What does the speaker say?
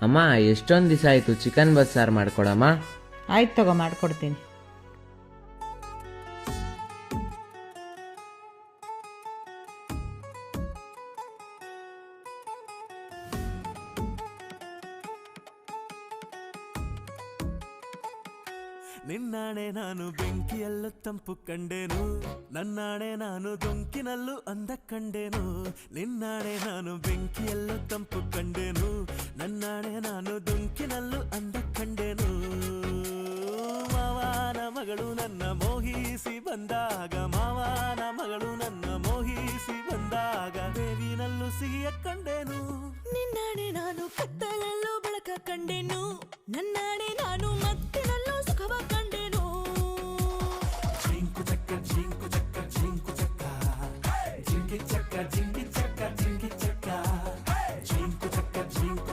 ಅಮ್ಮ ಎಷ್ಟೊಂದು ದಿವಸ ಆಯಿತು, ಚಿಕನ್ ಬಸ್ಸಾರು ಮಾಡ್ಕೊಡಮ್ಮ. ಆಯ್ತು ತಗೋ, ಮಾಡ್ಕೊಡ್ತೀನಿ. ನಿನ್ನಾಣೆ ನಾನು ಬೆಂಕಿಯಲ್ಲೂ ತಂಪು ಕಂಡೇನು, ನನ್ನಾಣೆ ನಾನು ದೊಂಕಿನಲ್ಲೂ ಅಂದ ಕಂಡೇನು. ನಿನ್ನಾಣೆ ನಾನು ಬೆಂಕಿಯಲ್ಲೂ ತಂಪು ಕಂಡೇನು, ನನ್ನಾಣೆ ನಾನು ದೊಂಕಿನಲ್ಲೂ ಅಂದ ಕಂಡೇನು. ಮಾವನ ಮಗಳು ನನ್ನ ಮೋಹಿಸಿ ಬಂದಾಗ, ಮಾವನ ಮಗಳು ನನ್ನ ಮೋಹಿಸಿ ಬಂದಾಗ, ಬೇವಿನಲ್ಲೂ ಸಿಹಿಯ ಕಂಡೇನು. ನಿನ್ನಾಣೆ ನಾನು ಕತ್ತಲಲ್ಲೂ ಬೆಳಕ ಕಂಡೆನು,